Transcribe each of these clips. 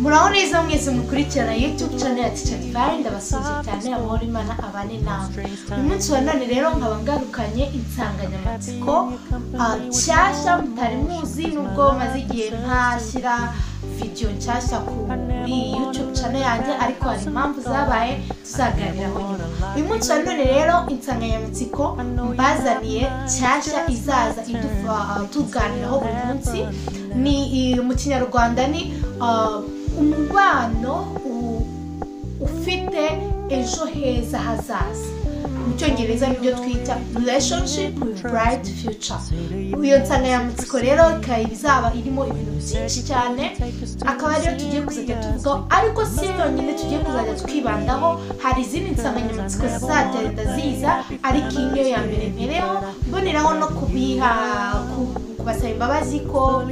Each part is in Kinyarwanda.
Muraho neza mwese mukurikirana YouTube channel ya Teacher Divine ndabasubiza cyane amahoro Imana abane namwe. Uyu munsi wa none rero nkaba ngarukanye insanganyamatsiko cyashya mutari muzi nubwo maze igihe ntashyira video cyashya kuri YouTube channel yanjye ariko hari impamvu zabaye tuzaganiraho nyuma. Uyu munsi wa none rero insanganyamatsiko mbazaniye cyashya izaza tuganiraho buri munsi ni mu Kinyarwanda ni umubano ufite ejo heza hazaza. Mu Cyongereza nibyo twita relationship with bright future. Uyo nsanganyamatsiko rero izaba irimo ibintu byinshi cyane, akaba rero tugiye kuzajya tuvugaho, ariko si yonyine tugiye kuzajya twibandaho. Hari izindi nsanganyamatsiko zizagenda ziza, ariko iyi niyo ya mbere mpereho mboneraho no kubasaba imbabazi ko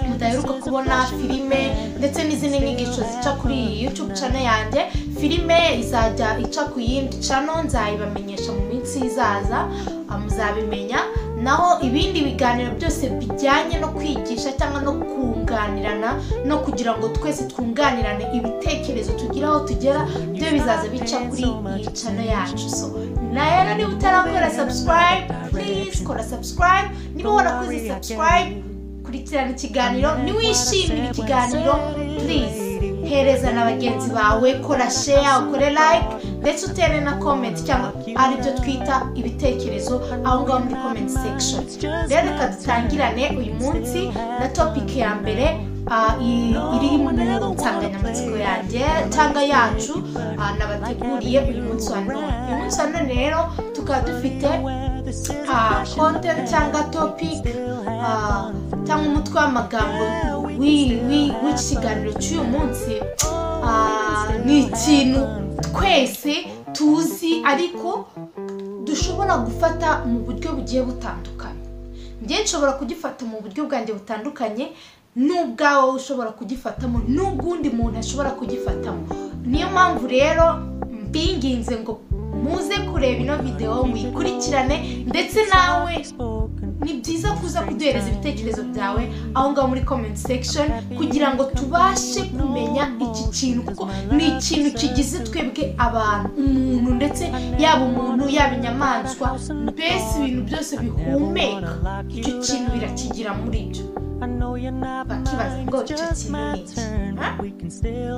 mudaheruka kubona filime ndetse n'izindi nyigisho zica kuri YouTube channel yanjye. Filime izajya ica ku yindi channel, nzayibamenyesha mu minsi izaza, muzabimenya. Naho ibindi biganiro byose bijyanye no kwigisha cyangwa no kunganirana no kugira ngo twese twunganirane ibitekerezo tugira aho tugera, byo bizaza bica kuri iyi channel yacu. So nayo niba utarakora subscribe, please kora subscribe. Niba warakoze subscribe, kurikirana ikiganiro, niwishimira ikiganiro, please hereza na bagenzi bawe, kora share, ukore like ndetse utere na comment cyangwa ari byo twita ibitekerezo aho ngaho muri comment section. Rero reka dutangirane uyu munsi na topic ya mbere iri mu nsanganyamatsiko yanjye cyangwa yacu nabateguriye uyu munsi wa none. Uyu munsi wa none rero tukaba dufite content cyangwa topic cyangwa umutwe w'amagambo w'ikiganiro cy'uyu munsi. Ni ikintu twese tuzi ariko dushobora gufata mu buryo bugiye butandukanye. Njye nshobora kugifata mu buryo bwanjye butandukanye n'ubwawe ushobora kugifatamo, n'ubwundi muntu ashobora kugifatamo. Niyo mpamvu rero mbinginze ngo muze kureba ino video muyikurikirane, ndetse nawe ni byiza kuza kuduhereza ibitekerezo byawe aho ngaho muri comment section kugira ngo tubashe kumenya iki kintu, kuko ni ikintu kigize twebwe abantu, umuntu ndetse yaba umuntu yaba inyamaswa, mbese ibintu byose bihumeka icyo kintu birakigira muri byo. Bakibaza ngo icyo kintu ni iki?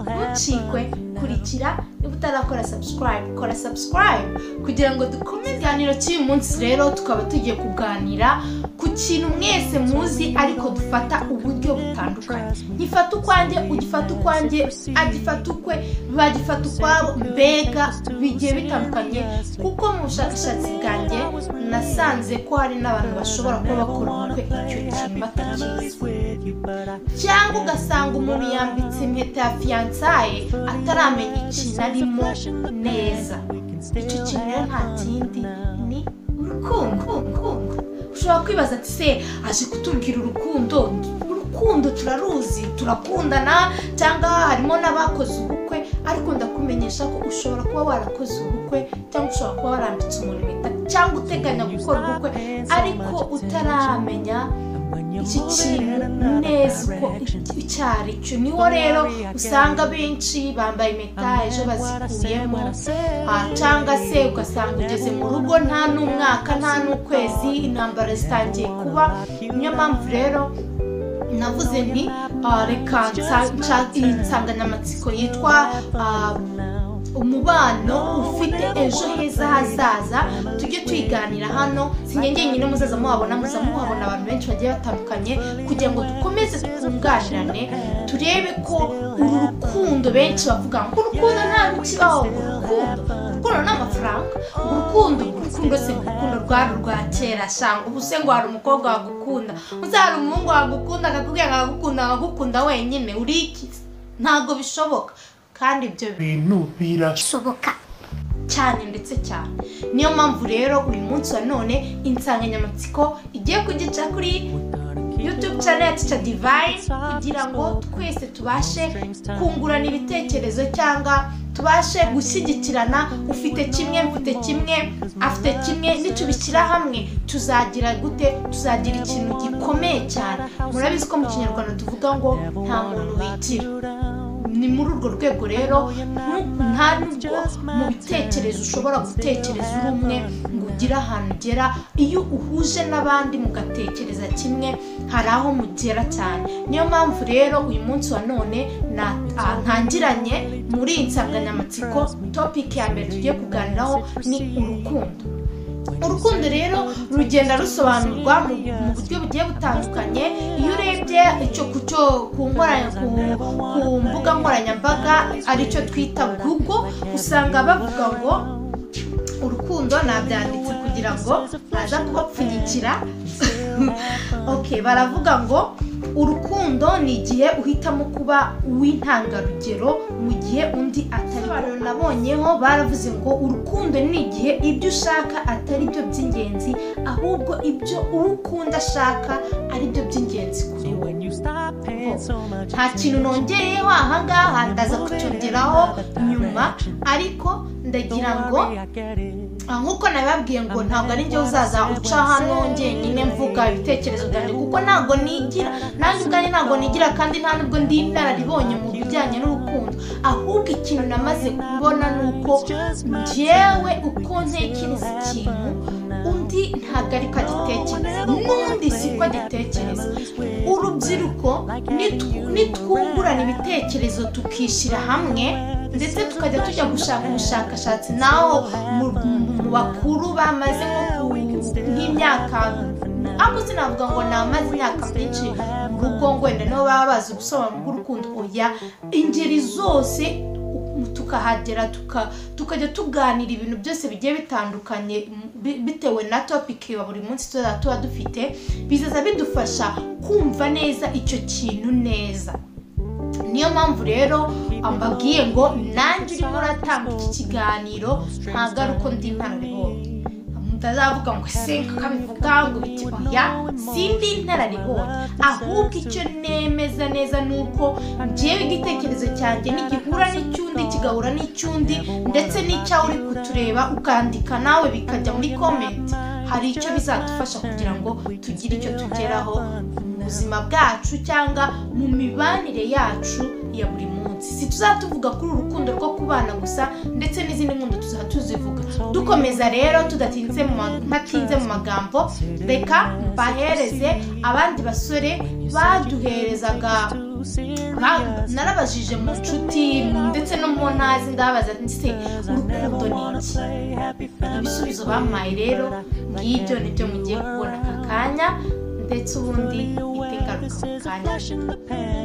Ntucikwe, kurikira. Niba utarakora subscribe, kora subscribe kugira ngo dukomeze ikiganiro cy'uyu munsi. Rero tukaba tugiye kuganira ku kintu mwese muzi ariko dufata uburyo butandukanye. Gifata ukwanjye, ugifata ukwanjye, agifata ukwe, bagifata ukwabo, mbega bigiye bitandukanye. Kuko mu bushakashatsi bwanjye nasanze ko hari n'abantu bashobora kuba bakora ubukwe icyo kintu batakizi, cyangwa ugasanga umuntu yambitse impeta ya fiancaye ataramenya ikintu arimo neza. Icyo kintu rero nta kindi ni urukundo. Ushobora kwibaza ati se aje kutubwira urukundo turaruzi, turakundana, cyangwa harimo n'abakoze ubukwe, ariko ndakumenyesha ko ushobora kuba warakoze ubukwe cyangwa ushobora kuba warambitse umuntu impeta cyangwa uteganya gukora ubukwe ariko utaramenya iki kintu neza uko icyari cyo. Niho rero usanga benshi bambaye impeta ejo bazikuyemo, cyangwa se ugasanga ugeze mu rugo nta n'umwaka nta n'ukwezi intambara zitangiye kuba. Niyo mpamvu rero navuze nti reka insanganyamatsiko yitwa umubano ufite ejo heza hazaza tujye tuyiganira hano. Sinjye nyine muzaza muhabona abantu benshi bagiye batandukanye kugira ngo dukomeze twunganirane, turebe ko uru rukundo benshi bavuga ngo urukundo nta bikibaho, urukundo n'amafaranga, urukundo se urukundo rwari rwa kera shanga. Ubu se ngo hari umukobwa wagukunda, uzari umuhungu wagukunda akakubwira ngo agukunda wenyine, uri iki? Ntabwo bishoboka, kandi ibyo bintu birashoboka cyane ndetse cyane. Niyo mpamvu rero uyu munsi wa none insanganyamatsiko igiye kugica kuri YouTube channel ya Teacher Divine kugira ngo twese tubashe kungurana ibitekerezo cyangwa tubashe gushyigikirana. Ufite kimwe, mfite kimwe, afite kimwe, nitubishyira hamwe tuzagira gute? Tuzagira ikintu gikomeye cyane. Murabizi ko mu Kinyarwanda tuvuga ngo nta muntu wigira. ni muri urwo rwego rero nta nubwo mu bitekerezo ushobora gutekereza uri umwe ngo ugire ahantu ugera. Iyo uhuje n'abandi mugatekereza kimwe hari aho mugera cyane. Niyo mpamvu rero uyu munsi wa none ntangiranye muri iyi nsanganyamatsiko. Topic ya mbere tugiye kuganiraho ni urukundo. Urukundo rero rugenda rusobanurwa mu buryo bugiye butandukanye. Iyo urebye ku mbuga nkoranyambaga aricyo twita Google, usanga bavuga ngo urukundo nabyanditse kugira ngo baza kubapfunyikira. Okay, baravuga ngo urukundo ni igihe uhitamo kuba uw'intangarugero mu gihe undi atari. Nabonyeho baravuze ngo urukundo ni igihe ibyo ushaka atari byo by'ingenzi, ahubwo ibyo ukunda ashaka ari byo by'ingenzi kuri we. Nta kintu nongeyeho aha ngaha, ndaza kucyongeraho nyuma, ariko ndagira ngo nkuko nababwiye ngo ntabwo ari njye uzaza uca hano njyenyine mvuga ibitekerezo byanjye, kuko ntabwo nigira nanjye ubwanjye, ntabwo nigira kandi nta nubwo ndi inararibonye mu bijyanye n'urukundo. Ahubwo ikintu namaze kubona ni uko njyewe uko ntekereza ikintu undi ntabwo ariko agitekereza, n'undi siko agitekereza. Urubyiruko nitwungurana ibitekerezo tukishyira hamwe ndetse tukajya tujya gushaka ubushakashatsi naho mu bakuru bamaze nk'imyaka, abo sinavuga ngo namaze imyaka myinshi mu rugo ngo wenda nabo baba bazi ubusobanuro bw'urukundo. Oya, ingeri zose tukahagera tukajya tuganira ibintu byose bigiye bitandukanye bitewe na topic ya buri munsi tuba dufite, bizaza bidufasha kumva neza icyo kintu neza. Niyo mpamvu rero mbabwiye ngo nanjye urimo uratanga iki kiganiro ntabwo ari uko ndi inararibonye. Ndazavuga ngo se kabivuga ngo biti oya, sindi inararibonye, ahubwo icyo nemeza neza ni uko njyewe igitekerezo cyanjye nigihura n'icyundi kigahura n'icyundi, ndetse n'icyawe uri kutureba ukandika nawe bikajya muri comment, hari icyo bizadufasha kugira ngo tugire icyo tugeraho mu buzima bwacu cyangwa mu mibanire yacu ya buri munsi. Si tuzatuvuga kuri urukundo rwo kubana gusa, ndetse n'izindi nkundo tuzivuga. Dukomeza rero tudatinze mu magambo, reka mbahereze abandi basore baduherezaga. Narabajije mu nshuti ndetse no mu ntazi, ndabaza nti urukundo ni iki? Ibisubizo bampaye rero ngibyo nibyo mugiye kubona aka kanya, ndetse ubundi itegaruka mu kanya.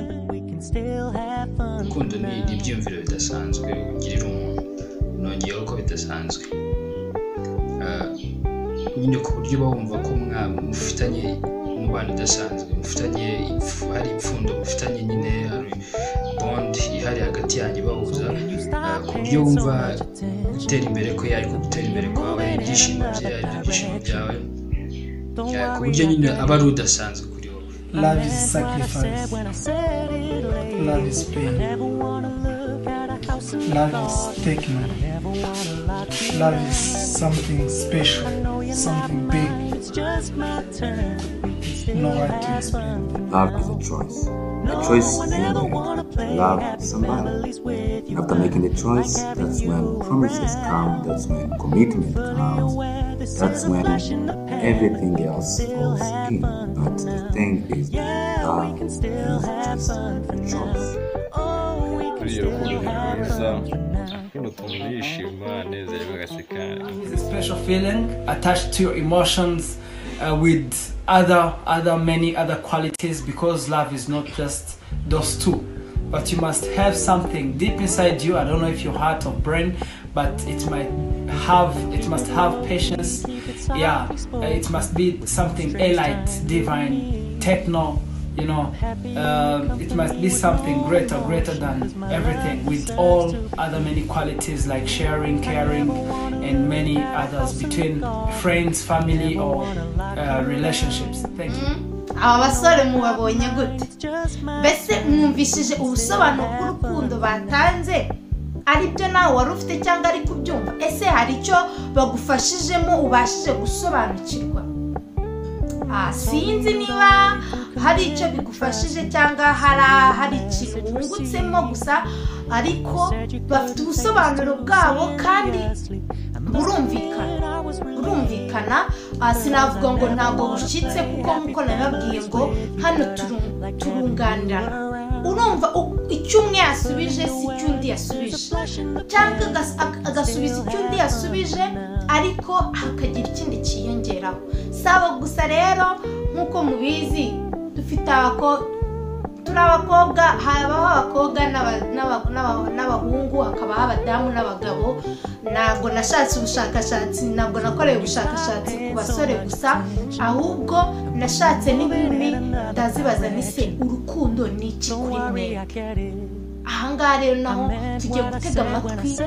Urukundo ni ibyiyumviro bidasanzwe ugirira umuntu, nongeyeho ko bidasanzwe nyine ku buryo uba wumva ko mufitanye umubano udasanzwe, mufitanye hari ipfundo, mufitanye nyine bond ihari hagati yanyu ibahuza, ku buryo wumva gutera imbere ko yari gutera imbere kwawe, ibyishimo bye ari ibyishimo byawe, ku buryo nyine aba ari udasanzwe kuri wowe. Love is sacrifice, love is pain, love is taking, love is something special, something big. No right to explain. Love is a choice. A choice to love somebody. After making the choice, that's when promises come, that's when commitment comes, that's when everything else falls in. But the thing is, love is just a choice. It's a special feeling attached to your emotions with many other qualities, because love is not just those two, but you must have something deep inside you. I don't know if your heart or brain, but it must have patience. Yeah, it must be something elite, divine, techno. You know, it must be something greater than everything, with all other many qualities like sharing, caring, and many others between friends, family, or relationships. Thank you. Aba basore mubabonye gute? Bese mwumvishije ubusobanuro bw'urukundo batanze? Ari byo nawe wari ufite cyangwa ari kubyumva? Ese hari icyo bagufashijemo ubashije gusobanukirwa? Sinzi niba hari icyo bigufashije cyangwa hari ikintu wungutsemo gusa, ariko bafite ubusobanuro bwabo kandi burumvikana. Sinavuga ngo ntabwo bushyitse kuko nkuko nababwiye ngo hano turunganirana. Urumva icyo umwe yasubije si icyo undi yasubije, cyangwa agasubiza icyo undi yasubije ariko hakagira ikindi kiyongeraho. Saba gusa rero nkuko mubizi dufite turi abakobwa, habaho abakobwa n'abahungu, hakabaho abadamu n'abagabo. Ntabwo nashatse ubushakashatsi, ntabwo nakoreye ubushakashatsi ku basore gusa, ahubwo nashatse n'inkumi ndazibaza nise urukundo ni iki kuri mwe. Ahangaha rero naho tugiye gutega amatwi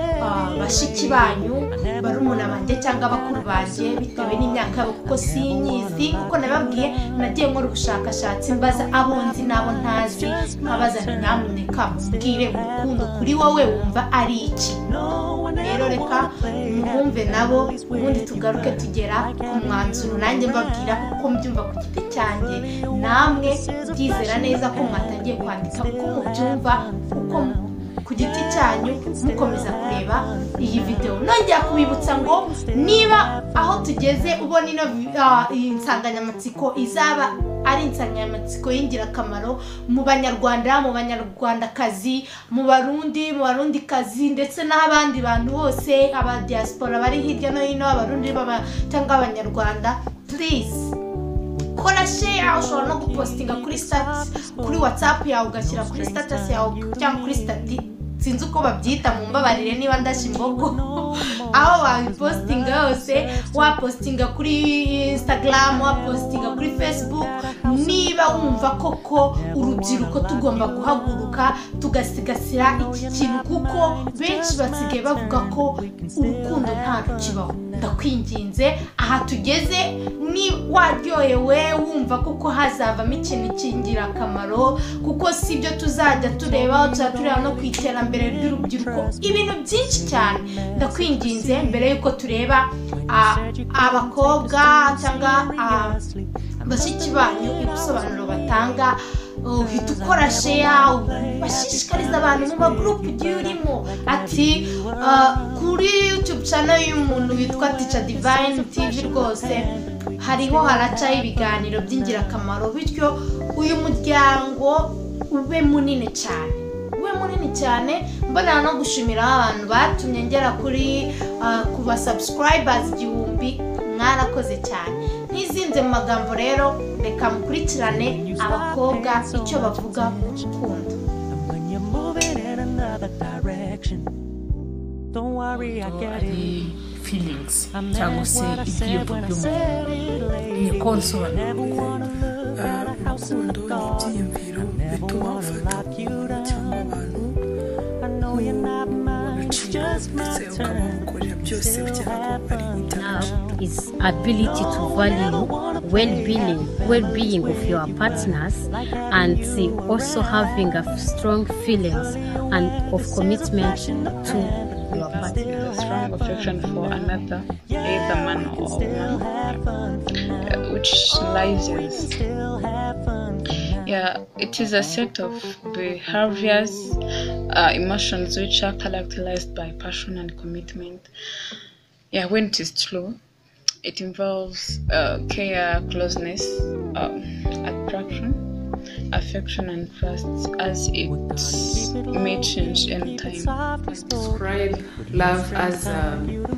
bashiki banyu, barumuna banjye cyangwa bakuru banjye bitewe n'imyaka yabo kuko sinyizi. Kuko nababwiye nagiye nkora ubushakashatsi mbaza abo nzi n'abo ntazi, nkabaza nyamuneka mbwire urukundo kuri wowe wumva ari iki. Rero reka mwumve nabo ubundi tugaruke tugera ku mwanzuro nanjye mbabwira uko mbyumva ku giti cyanjye, namwe byizera neza ko mwatangiye kwandika uko mubyumva uko ku giti cyanyu mukomeza kureba iyi video. Nongera kubibutsa ngo niba aho tugeze ubona iyi nsanganyamatsiko izaba ari insanganyamatsiko y'ingirakamaro mu banyarwanda, mu banyarwandakazi, mu barundikazi ndetse n'abandi bantu bose, aba diaspora bari hirya no hino, abarundi cyangwa abanyarwanda, please kora share. Ushobora no gupostinga kuri status, kuri WhatsApp yawe ugashyira kuri status yawe cyangwa kuri stati, sinzi uko babyita, mu mbabarire niba ndasha imbogo. Aho wapostinga hose, wapostinga kuri Instagram, wapostinga kuri Facebook, niba wumva koko urubyiruko tugomba guhaguruka tugasigasira iki kintu, kuko benshi basigaye bavuga ko urukundo nta rukibaho. Ndakwinginze aha tugeze, ni waryohewe wumva koko hazavamo ikintu cy'ingirakamaro, kuko sibyo tuzajya tureba, tureba no kwiterambere ry'urubyiruko, ibintu byinshi cyane. Ndakwinginze mbere yuko tureba abakobwa cyangwa bashiki banyu ibisobanuro batanga, uhita ukora share, bashishikariza abantu mu magroup ugiye urimo. Ati kuri YouTube channel y'umuntu witwa Teacher Divine TV rwose hariho haracaho ibiganiro by'ingirakamaro, bityo uyu muryango ube munini cyane. Mbona no gushimira abantu batumye ngera kuri kuba subscribers 1000, mwarakoze cyane. Nizinze mu magambo rero, reka mukurikirane abakobwa icyo bavuga ku rukundo. Ari feelings cyangwa se ibyiyumvo by'umuntu, ni konsobanuro. Urukundo ni ibyiyumviro bituma ufata umuntu cyangwa abantu Now is ability to value well-being of your partners, and also having a strong feelings and of commitment to your partner. A strong affection for another, either man or woman, which lies in. Yeah, it is a set of behaviors, emotions which are characterized by passion and commitment. Yeah, when it is true, it involves care, closeness, attraction, affection, and trust, as it may change anytime. Describe love as an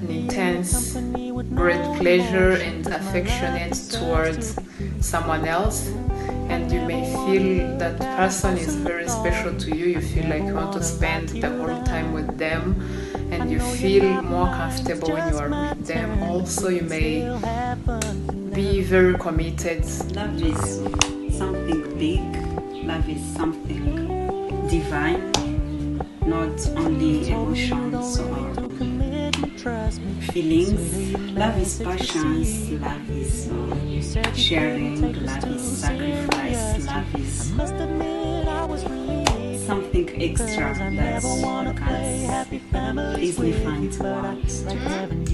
intense, great pleasure and affectionate towards someone else, and you may feel that person is very special to you. You feel like you want to spend the whole time with them, and you feel more comfortable when you are with them. Also, you may be very committed. Love is something big. Love is something divine, not only emotions or feelings. Love is passions, love is sharing, love is sacrifice, love is something extra that you can easily find words.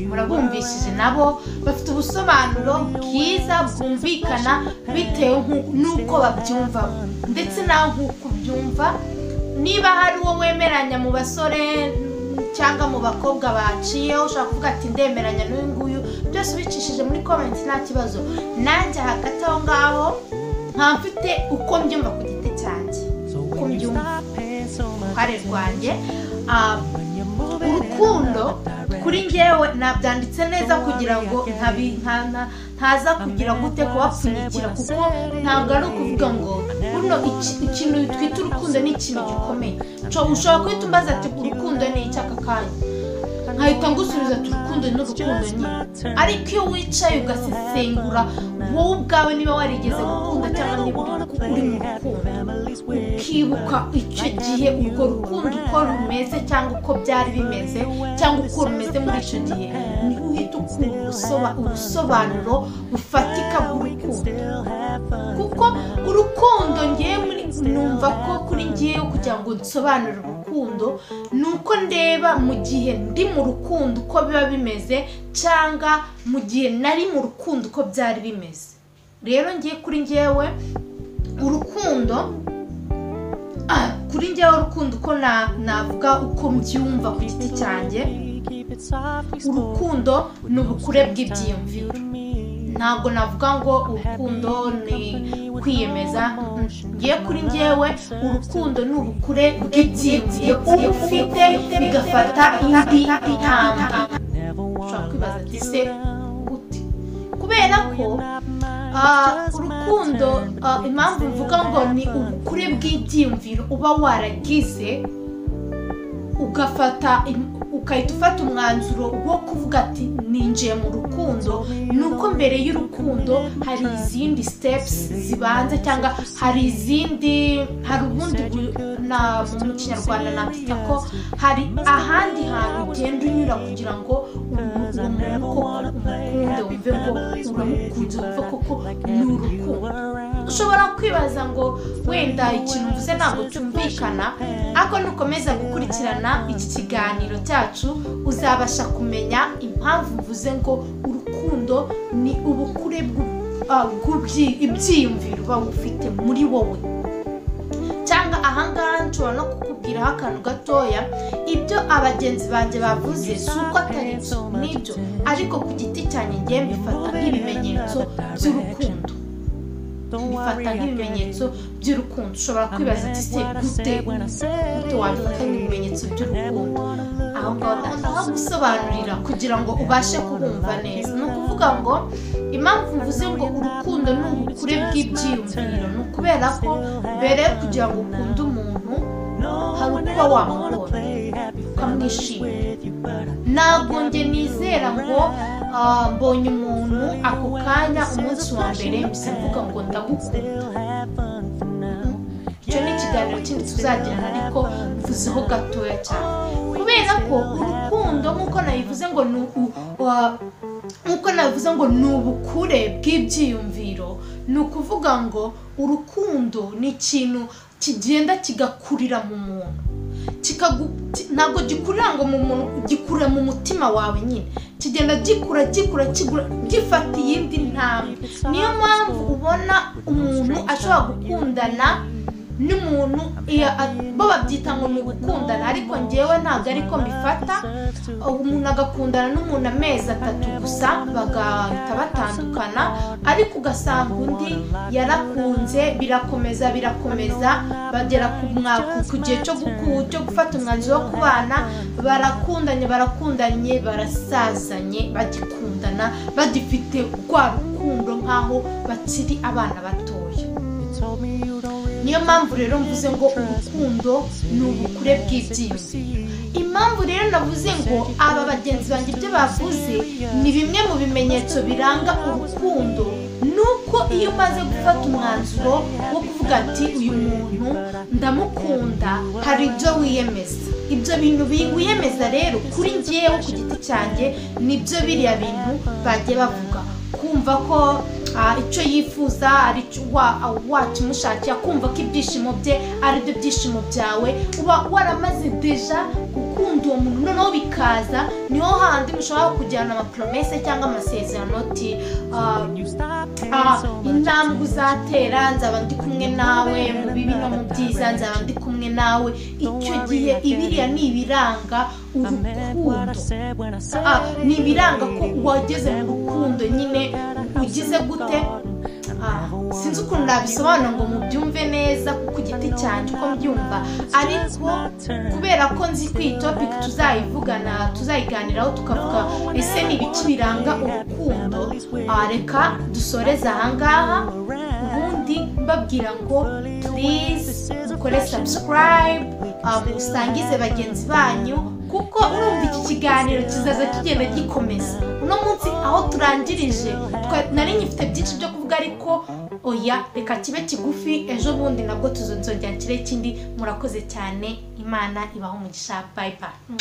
murabumvishije nabo bafite ubusobanuro bwiza bwumvikana bitewe n'uko babyumva ndetse naho nk'uko byumva. Niba hari uwo wemeranya mu basore cyangwa mu bakobwa baciye ushaka kuvuga ati ndemeranya n'uyu nguyu, byose ubicishije muri comment nta kibazo. Nanjye hagati aho ngaho mfite uko mbyumva ku giti cyanjye, uko mbyumva uruhare rwanjye. Urukundo kuri njyewe nabyanditse neza kugira ngo ntaza kugira gute kubapfunyikira, kuko ntabwo ari ukuvuga ngo buno ikintu twita urukundo ni ikintu gikomeye. Ushobora guhita umbaza ati urukundo ni iki aka kanya, nkahita ngusubiza ati urukundo n'urukundo nyine. Ariko iyo wicaye ugasesengura wowe ubwawe niba warigeze gukunda cyangwa niba uri mu rukundo, ukibuka icyo gihe urwo rukundo uko rumeze cyangwa uko byari bimeze cyangwa uko rumeze muri icyo gihe, niho uhita ukura ubusobanuro bufatika bw'urukundo. Kuko urukundo ngewe numva ko kuri ngewe kugira ngo nsobanure urukundo ni uko ndeba mu gihe ndi mu rukundo uko biba bimeze cyangwa mu gihe nari mu rukundo uko byari bimeze. Rero ngiye kuri ngewe urukundo uko navuga uko mbyumva ku giti cyanjye, urukundo ni ubukure bw'ibyiyumviro. Ntabwo navuga ngo urukundo ni kwiyemeza. Ngiye kuri ngewe urukundo ni ubukure bw'ibyiyumviro ufite bigafata indi ntambwe. Ushobora kwibaza ati se gute? Kubera ko urukundo impamvu mvuga ngo ni ubukure bw'ibyiyumviro uba waragize ukahita ufata umwanzuro wo kuvuga ati ninjiye mu rukundo, ni uko mbere y'urukundo hari izindi steps zibanza cyangwa hari ubundi mu kinyarwanda nabyita ko hari ahandi hantu ugenda unyura kugira ngo uwo muntu koko umukunde wumve ngo uramukunze, wumve koko ni urukundo. Ushobora kwibaza ngo wenda ikintu mvuze ntabwo cyumvikana, ariko nukomeza gukurikirana iki kiganiro cyacu uzabasha kumenya impamvu mvuze ngo urukundo ni ubukure bw'ibyiyumviro uba ufite muri wowe. Cyangwa ahangaha nshobora no kukubwiraho akantu gatoya, ibyo abagenzi banjye bavuze si uko atari byo nibyo, ariko ku giti cyanjye ngiye mbifata nk'ibimenyetso by'urukundo. Bifata nk'ibimenyetso by'urukundo. Ushobora kwibaza ati se gute wabifata nk'ibimenyetso by'urukundo? Aho ngaho ndashaka gusobanurira kugira ngo ubashe kubumva neza. Ni ukuvuga ngo impamvu mvuze ngo urukundo ni ubukure bw'ibyiyumviro ni ukubera ko mbere yo kugira ngo ukunde umuntu hari ukuba wamubonye ukamwishimira. Ntabwo njye nizera ngo mbonye umuntu ako kanya umunsi wa mbere mbese mvuga ngo ndagukunda. Icyo ni ikiganiro kindi tuzagirana, ariko mvuzeho gatoya cyane, kubera ko urukundo nk'uko nabivuze ngo ni ubukure bw'ibyiyumviro. Ni ukuvuga ngo urukundo ni ikintu kigenda kigakurira mu muntu, ntabwo gikurira ngo mu muntu, gikurira mu mutima wawe nyine, kigenda gikura gifata iyindi ntambwe. Niyo mpamvu ubona umuntu ashobora gukundana n'umuntu bo babyita ngo ni ugukundana, ariko ngewe ntabwo ariko mbifata. Umuntu agakundana n'umuntu amezi 3 gusa bagahita batandukana, ariko ugasanga undi yarakunze birakomeza bagera ku gihe cyo gufata umwanzuro wo kubana, barakundanye barasazanye bagikundana bagifite rwa rukundo nk'aho bakiri abana batoya. Niyo mpamvu rero mvuze ngo urukundo ni ubukure bw'ibyiyumviro. Impamvu rero navuze ngo aba bagenzi banjye ibyo bavuze ni bimwe mu bimenyetso biranga urukundo, nuko iyo umaze gufata umwanzuro wo kuvuga ati uyu muntu ndamukunda, hari ibyo wiyemeza. Ibyo bintu wiyemeza rero kuri ngewe ku giti cyanjye nibyo biriya bintu bagiye bavuga, kumva ko icyo yifuza ari wakimushakira kumva ko ibyishimo bye ari byo byishimo byawe uba waramaze deja gukunda uwo muntu noneho bikaza niho handi mushobora kujyana amapromese cyangwa amasezerano ati intambwe uzatera nzaba ndi kumwe nawe mu bibi no mu byiza nzaba ndi kumwe nawe icyo gihe ibiriya ni ibiranga urukundo ni ibiranga ko wageze mu rukundo nyine ugize gute sinzi ukuntu nabisobanura ngo mubyumve neza ku giti cyanjye uko mbyumva ariko kubera ko nzi ko iyi topic tuzayivugana tuzayiganiraho tukavuga ese ni ibiki biranga urukundo reka dusoreze ahangaha ubundi mbabwira ngo please mukore subscribe musangize bagenzi banyu kuko urumva iki kiganiro kizaza kigenda gikomeza uno munsi aho turangirije nari nyifite byinshi byo kuvuga ariko oya reka kibe kigufi ejo bundi nabwo tuzongera kire kindi murakoze cyane imana ibaho umugisha bye bye